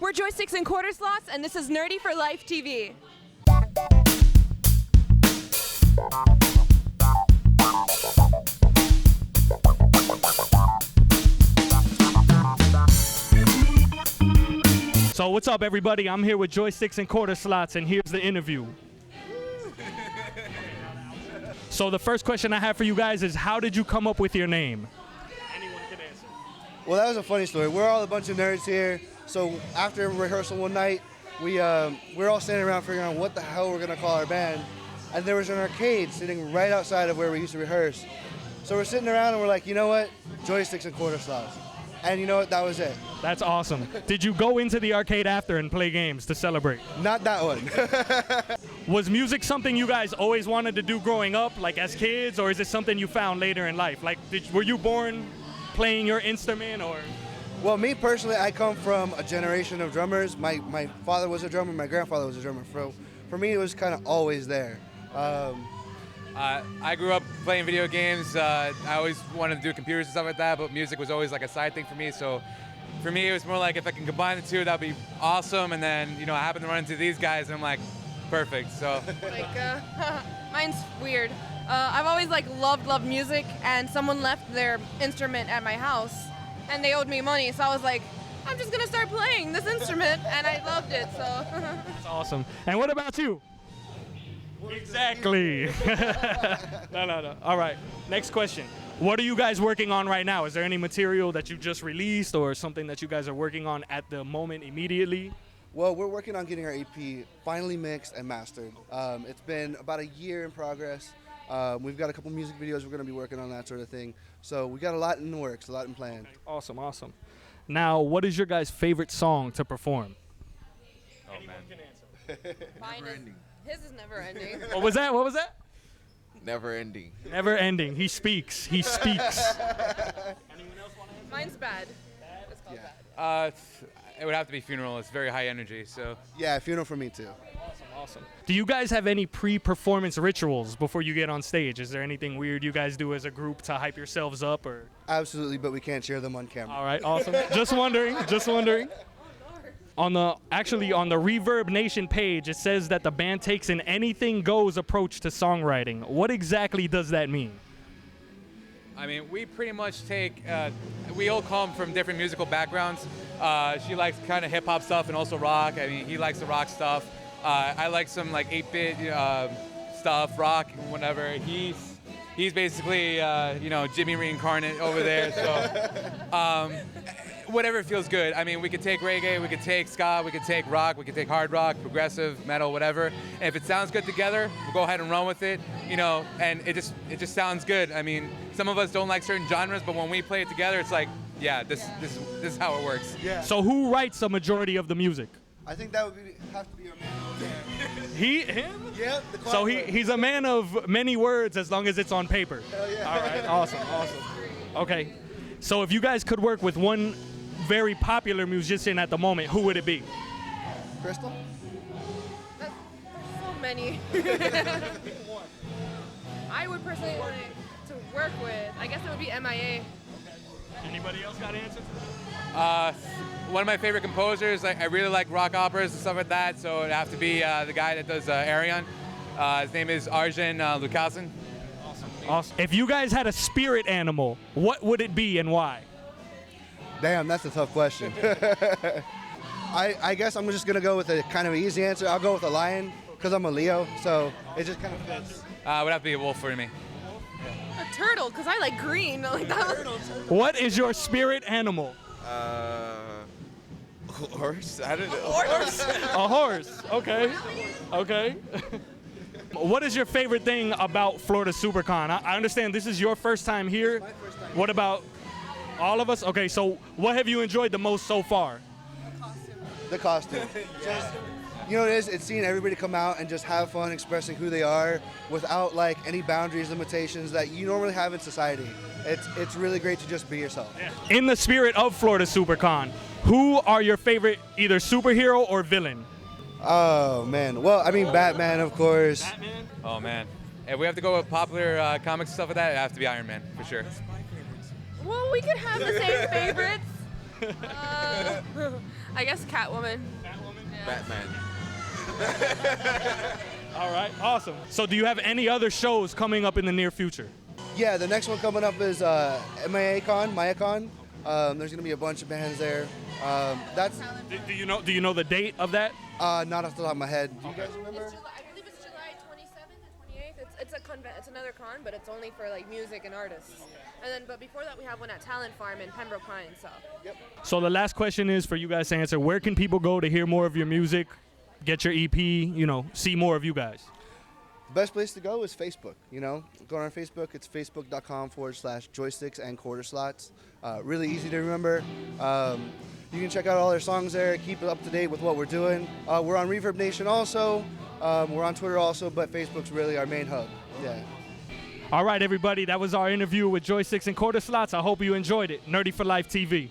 We're Joysticks and Quarter Slots, and this is Nerdy for Life TV. So what's up, everybody? I'm here with Joysticks and Quarter Slots, and here's the interview. So the first question I have for you guys is, how did you come up with your name? Anyone can answer. Well, that was a funny story. We're all a bunch of nerds here. So after rehearsal one night, we're all standing around figuring out what the hell we're gonna call our band. And there was an arcade sitting right outside of where we used to rehearse. So we're sitting around and we're like, you know what? Joysticks and Quarter Slots. And you know what? That was it. That's awesome. Did you go into the arcade after and play games to celebrate? Not that one. Was music something you guys always wanted to do growing up, like as kids, or is it something you found later in life? Like, were you born playing your instrument, or? Well, me personally, I come from a generation of drummers. My father was a drummer, my grandfather was a drummer. So for me, it was kind of always there. I grew up playing video games. I always wanted to do computers and stuff like that, but music was always like a side thing for me. So for me, it was more like if I can combine the two, that'd be awesome. And then, you know, I happened to run into these guys, and I'm like, perfect. So Mine's weird. I've always loved music, and someone left their instrument at my house, and they owed me money, so I was like, I'm just gonna start playing this instrument, and I loved it. So That's awesome. And what about you? Exactly. No. All right. Next question. What are you guys working on right now? Is there any material that you just released or something that you guys are working on at the moment immediately? Well, we're working on getting our EP finally mixed and mastered. It's been about a year in progress. We've got a couple music videos we're going to be working on, that sort of thing. So we got a lot in the works, a lot in plan. Okay. Awesome. Now, what is your guys' favorite song to perform? Oh, man. Can answer. Mine is, his is never ending. What was that? Never ending. Never ending. He speaks. Anyone else want to answer? Mine's bad. It's called bad. It would have to be Funeral. It's very high energy. So Yeah, Funeral for me too. Awesome. Do you guys have any pre-performance rituals before you get on stage? Is there anything weird you guys do as a group to hype yourselves up, or? Absolutely, but we can't share them on camera. All right, awesome. Just wondering. On the Reverb Nation page, it says that the band takes an anything goes approach to songwriting. What exactly does that mean? I mean, we pretty much take, we all come from different musical backgrounds. She likes kind of hip hop stuff and also rock. I mean, he likes the rock stuff. I like some like 8-bit stuff, rock, whatever. He's basically, Jimmy reincarnate over there. So whatever feels good. I mean, we could take reggae, we could take ska, we could take rock, we could take hard rock, progressive, metal, whatever. And if it sounds good together, we'll go ahead and run with it, and it just sounds good. I mean, some of us don't like certain genres, but when we play it together, it's like, yeah, this is how it works. Yeah. So who writes a majority of the music? I think that would have to be our man over there. Him? Yep. So he's a man of many words as long as it's on paper. Hell yeah. All right, awesome. Okay, so if you guys could work with one very popular musician at the moment, who would it be? Crystal? There's so many. I would personally want to work with, I guess it would be MIA. Anybody else got an answer to that? One of my favorite composers, I really like rock operas and stuff like that, so it'd have to be the guy that does Arion. His name is Arjen Lucassen. Awesome. If you guys had a spirit animal, what would it be and why? Damn, that's a tough question. I guess I'm just going to go with a kind of easy answer. I'll go with a lion because I'm a Leo, so it just kind of fits. Would have to be a wolf for me. A turtle, because I like green. Like that. What is your spirit animal? Horse? I don't know. A horse. Okay. What is your favorite thing about Florida Supercon? I understand this is your first time here. My first time. What about all of us? Okay, so what have you enjoyed the most so far? The costume. Just, you know what it is? It's seeing everybody come out and just have fun expressing who they are without like any boundaries, limitations that you normally have in society. It's really great to just be yourself. In the spirit of Florida Supercon, who are your favorite either superhero or villain? Oh man. Well, I mean Batman, of course. Batman? Oh man. If we have to go with popular comics and stuff like that, it has to be Iron Man, for sure. Well, we could have the same favorites. I guess Catwoman. Batman. All right, awesome. So do you have any other shows coming up in the near future? Yeah, the next one coming up is MAACon. There's gonna be a bunch of bands there. That's Do you know the date of that? not off the top of my head. Do you guys remember? I believe it's July 27th and 28th. It's another con, but it's only for like music and artists. And then, but before that, we have one at Talent Farm in Pembroke Pines. So. Yep. So the last question is for you guys to answer. Where can people go to hear more of your music, get your EP, see more of you guys? Best place to go is Facebook. Go on our Facebook. It's facebook.com/joysticks and quarter slots. Really easy to remember. You can check out all our songs there. Keep up to date with what we're doing. We're on Reverb Nation also. We're on Twitter also, but Facebook's really our main hub. Yeah. All right, everybody. That was our interview with Joysticks and quarter slots. I hope you enjoyed it. Nerdy for Life TV.